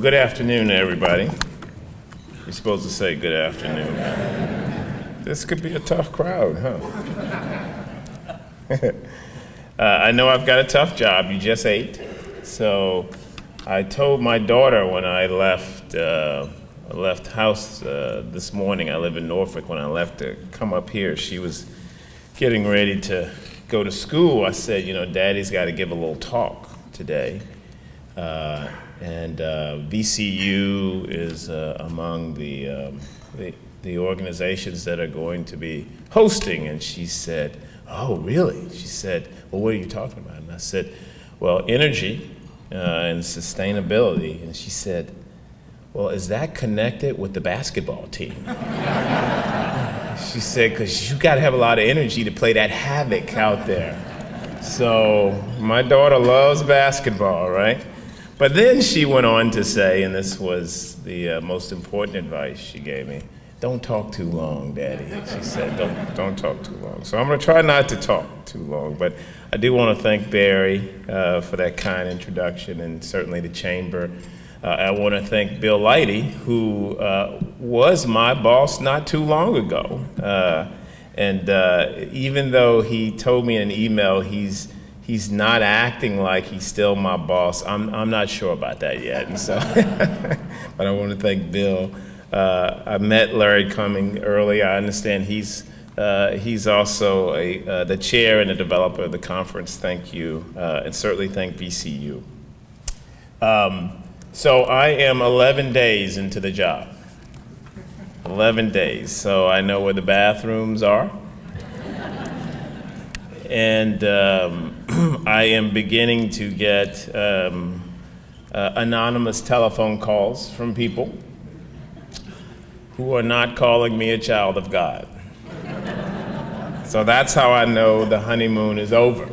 Well, good afternoon, everybody. You're supposed to say good afternoon. This could be a tough crowd, huh? I know I've got a tough job. You just ate. So I told my daughter when I left house this morning, I live in Norfolk, when I left to come up here, she was getting ready to go to school. I said, you know, Daddy's got to give a little talk today. And VCU is among the organizations that are going to be hosting. And she said, oh, really? She said, well, what are you talking about? And I said, well, energy and sustainability. And she said, well, is that connected with the basketball team? She said, because you got to have a lot of energy to play that havoc out there. So my daughter loves basketball, right? But then she went on to say, and this was the most important advice she gave me, don't talk too long, Daddy. She said, don't talk too long. So I'm going to try not to talk too long, but I do want to thank Barry for that kind introduction, and certainly the Chamber. I want to thank Bill Lighty, who was my boss not too long ago. And even though he told me in an email he's not acting like he's still my boss, I'm not sure about that yet. And so, but I want to thank Bill. I met Larry Cumming early. I understand he's also the chair and the developer of the conference. Thank you, and certainly thank VCU. So I am 11 days into the job. 11 days, so I know where the bathrooms are. And I am beginning to get anonymous telephone calls from people who are not calling me a child of God. So that's how I know the honeymoon is over.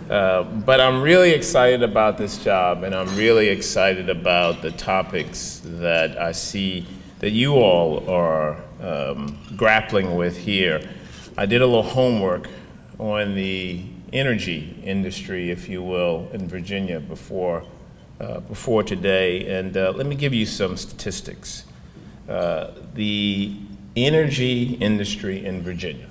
But I'm really excited about this job, and I'm really excited about the topics that I see that you all are grappling with here. I did a little homework on the energy industry, if you will, in Virginia before today, and let me give you some statistics. The energy industry in Virginia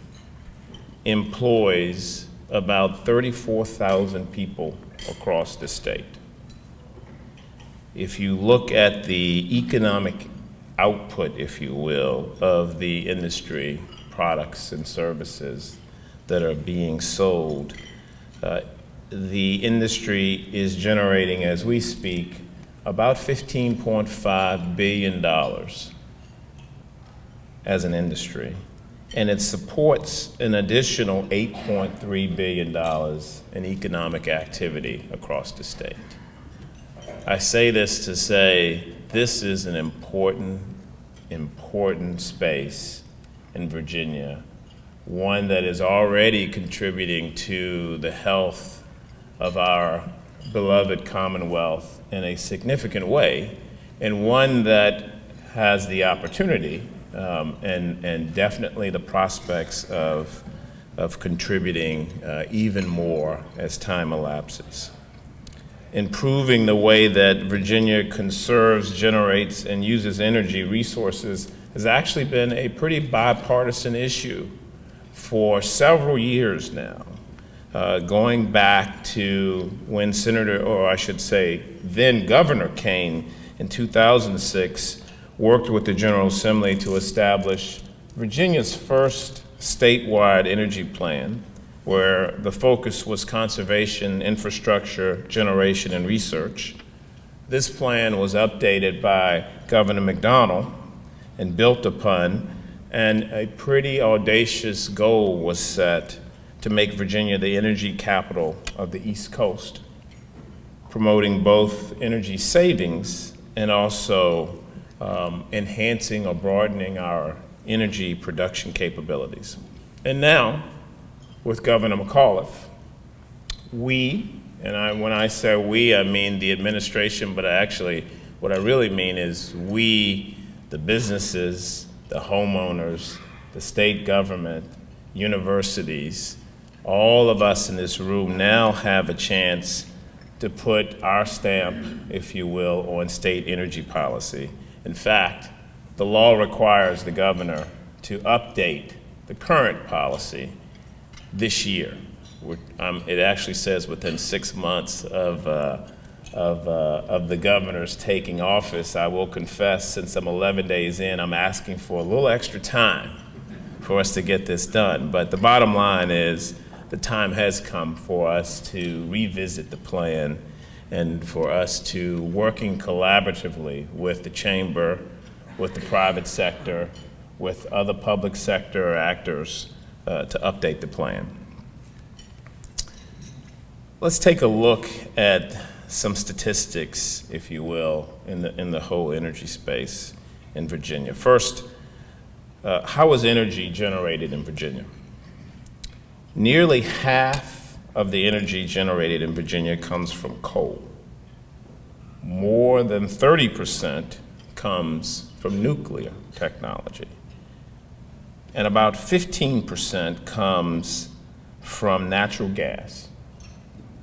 employs about 34,000 people across the state. If you look at the economic output, if you will, of the industry, products and services that are being sold, the industry is generating, as we speak, about $15.5 billion as an industry. And it supports an additional $8.3 billion in economic activity across the state. I say this to say this is an important space in Virginia, one that is already contributing to the health of our beloved Commonwealth in a significant way, and one that has the opportunity and definitely the prospects of contributing even more as time elapses. Improving the way that Virginia conserves, generates, and uses energy resources has actually been a pretty bipartisan issue for several years now, going back to when Senator, or I should say, then Governor Kane in 2006 worked with the General Assembly to establish Virginia's first statewide energy plan, where the focus was conservation, infrastructure, generation, and research. This plan was updated by Governor McDonnell and built upon, and a pretty audacious goal was set to make Virginia the energy capital of the East Coast, promoting both energy savings and also enhancing or broadening our energy production capabilities. And now, with Governor McAuliffe, when I say we, I mean the administration, but what I really mean is we, the businesses, the homeowners, the state government, universities, all of us in this room now have a chance to put our stamp, if you will, on state energy policy. In fact, the law requires the governor to update the current policy this year. It actually says within 6 months of the governor's taking office. I will confess, since I'm 11 days in, I'm asking for a little extra time for us to get this done. But the bottom line is the time has come for us to revisit the plan and for us to, working collaboratively with the chamber, with the private sector, with other public sector actors, to update the plan. Let's take a look at some statistics, if you will, in the whole energy space in Virginia. First, how is energy generated in Virginia? Nearly half of the energy generated in Virginia comes from coal. More than 30% comes from nuclear technology. And about 15% comes from natural gas,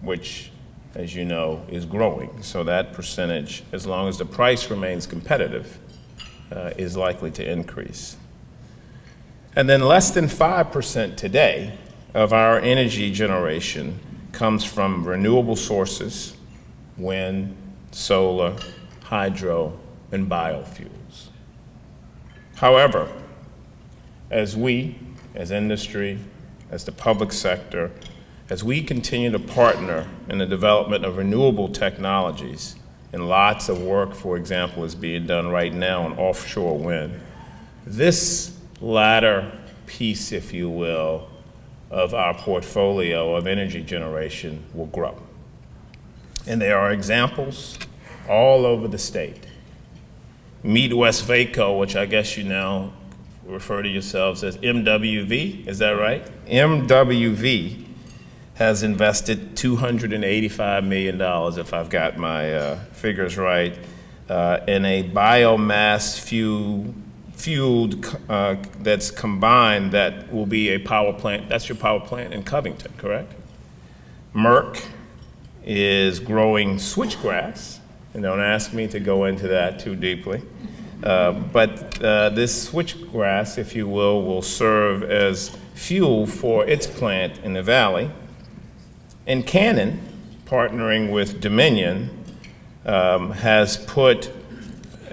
which, as you know, is growing. So that percentage, as long as the price remains competitive, is likely to increase. And then less than 5% today of our energy generation comes from renewable sources, wind, solar, hydro, and biofuels. However, as we, as industry, as the public sector, as we continue to partner in the development of renewable technologies, and lots of work, for example, is being done right now on offshore wind, this latter piece, if you will, of our portfolio of energy generation will grow. And there are examples all over the state. Meet Westvaco, which I guess you now refer to yourselves as MWV, is that right? MWV has invested $285 million, if I've got my figures right, in a biomass fueled that's combined that will be a power plant. That's your power plant in Covington, correct? Merck is growing switchgrass, and don't ask me to go into that too deeply. But this switchgrass, if you will serve as fuel for its plant in the valley. And Canon, partnering with Dominion, has put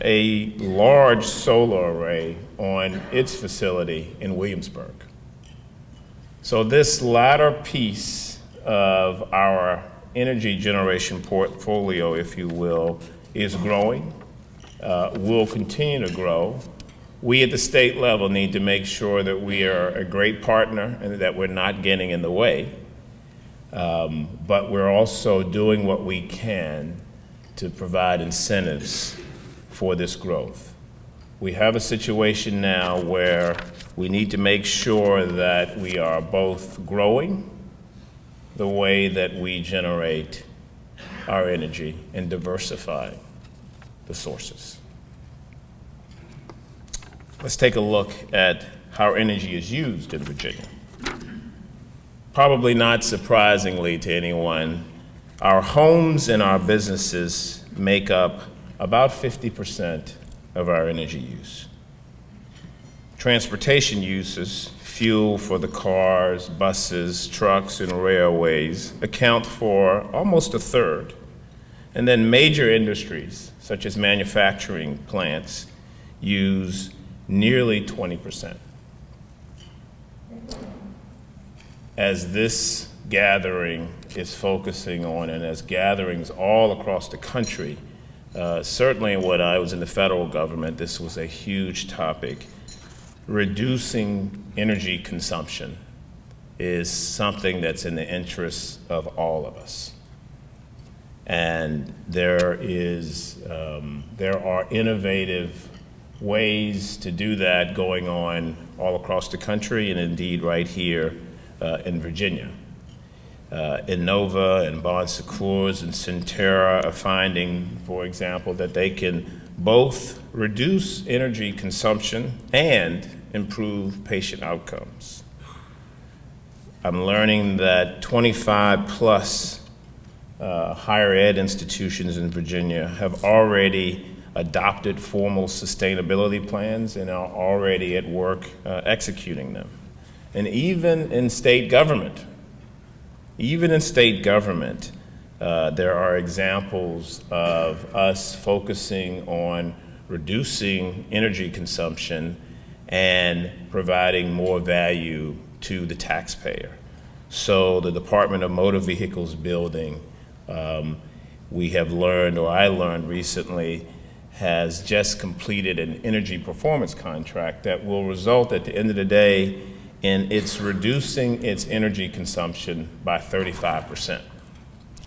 a large solar array on its facility in Williamsburg. So this latter piece of our energy generation portfolio, if you will, is growing, will continue to grow. We at the state level need to make sure that we are a great partner and that we're not getting in the way. But we're also doing what we can to provide incentives for this growth. We have a situation now where we need to make sure that we are both growing the way that we generate our energy and diversify the sources. Let's take a look at how energy is used in Virginia. Probably not surprisingly to anyone, our homes and our businesses make up about 50% of our energy use. Transportation uses, fuel for the cars, buses, trucks, and railways account for almost a third. And then major industries, such as manufacturing plants, use nearly 20%. As this gathering is focusing on, and as gatherings all across the country, certainly when I was in the federal government, this was a huge topic. Reducing energy consumption is something that's in the interests of all of us. And there are innovative ways to do that going on all across the country and indeed right here in Virginia. Innova and Bon Secours and Centera are finding, for example, that they can both reduce energy consumption and improve patient outcomes. I'm learning that 25 plus higher ed institutions in Virginia have already adopted formal sustainability plans and are already at work executing them. And even in state government, there are examples of us focusing on reducing energy consumption and providing more value to the taxpayer. So the Department of Motor Vehicles building, we have learned, or I learned recently, has just completed an energy performance contract that will result at the end of the day in its reducing its energy consumption by 35%.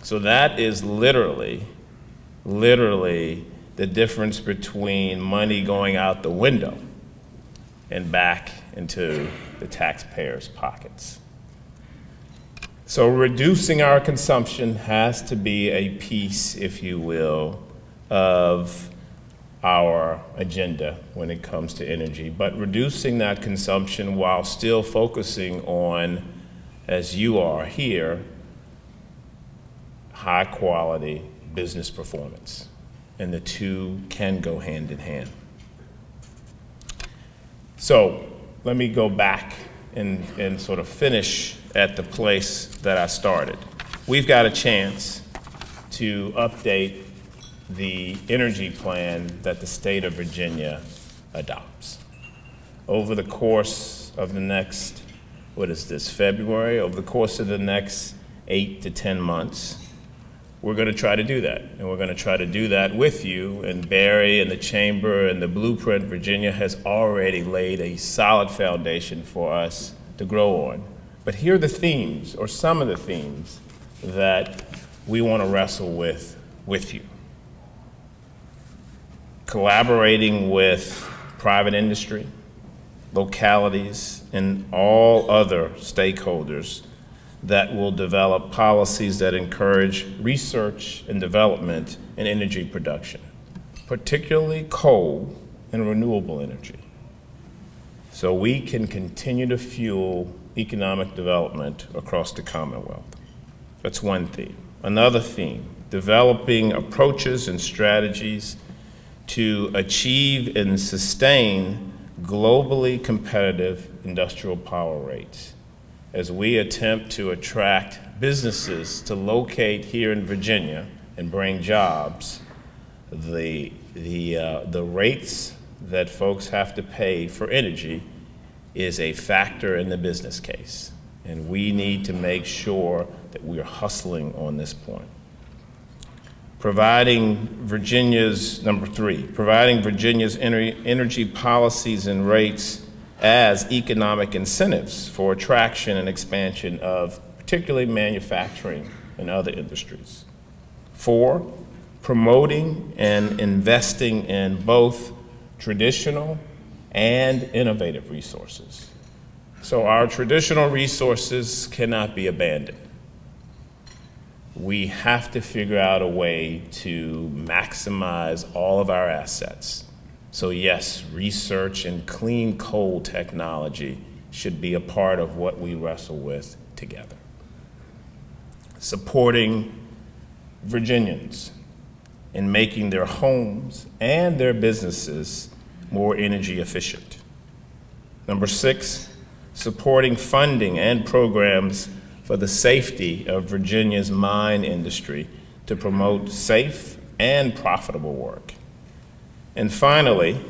So that is literally the difference between money going out the window and back into the taxpayers' pockets. So reducing our consumption has to be a piece, if you will, of our agenda when it comes to energy, but reducing that consumption while still focusing on, as you are here, high quality business performance. And the two can go hand in hand. So let me go back and sort of finish at the place that I started. We've got a chance to update the energy plan that the state of Virginia adopts. Over the course of the next, February? Over the course of the next 8 to 10 months, we're going to try to do that. And we're going to try to do that with you. And Barry and the Chamber and the Blueprint Virginia has already laid a solid foundation for us to grow on. But here are the themes, or some of the themes, that we want to wrestle with you. Collaborating with private industry, localities, and all other stakeholders that will develop policies that encourage research and development in energy production, particularly coal and renewable energy, so we can continue to fuel economic development across the Commonwealth. That's one theme. Another theme, developing approaches and strategies to achieve and sustain globally competitive industrial power rates as we attempt to attract businesses to locate here in Virginia and bring jobs. The rates that folks have to pay for energy is a factor in the business case, and we need to make sure that we're hustling on this point. Providing Virginia's energy policies and rates as economic incentives for attraction and expansion of particularly manufacturing and other industries. 4, promoting and investing in both traditional and innovative resources. So our traditional resources cannot be abandoned. We have to figure out a way to maximize all of our assets. So yes, research and clean coal technology should be a part of what we wrestle with together. Supporting Virginians in making their homes and their businesses more energy efficient. Number 6, supporting funding and programs for the safety of Virginia's mine industry to promote safe and profitable work. And finally,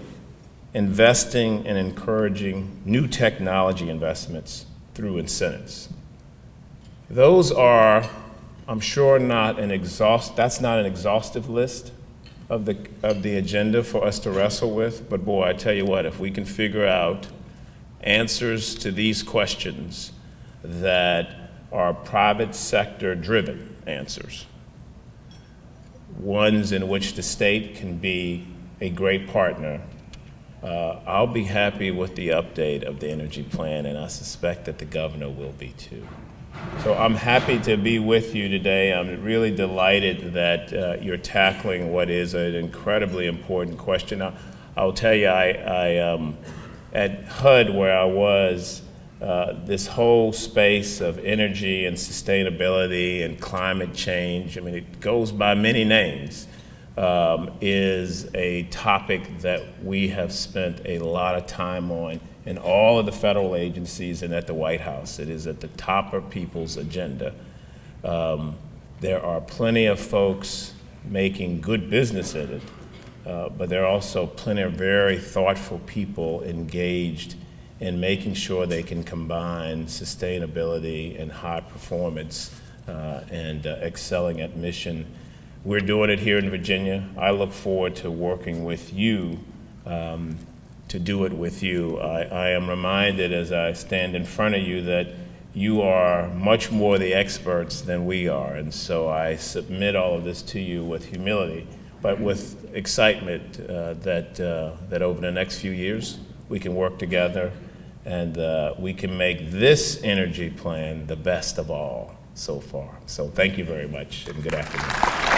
investing and encouraging new technology investments through incentives. Those are, I'm sure, that's not an exhaustive list of the agenda for us to wrestle with, but boy, I tell you what, if we can figure out answers to these questions that are private sector driven answers, ones in which the state can be a great partner, I'll be happy with the update of the energy plan, and I suspect that the governor will be too. So I'm happy to be with you today. I'm really delighted that you're tackling what is an incredibly important question. I'll tell you, I at HUD, where I was, this whole space of energy and sustainability and climate change, I mean, it goes by many names, is a topic that we have spent a lot of time on in all of the federal agencies and at the White House. It is at the top of people's agenda. There are plenty of folks making good business in it, but there are also plenty of very thoughtful people engaged in making sure they can combine sustainability and high performance and excelling at mission. We're doing it here in Virginia. I look forward to working with you to do it with you. I am reminded as I stand in front of you that you are much more the experts than we are, and so I submit all of this to you with humility, but with excitement that over the next few years we can work together and we can make this energy plan the best of all so far. So thank you very much and good afternoon.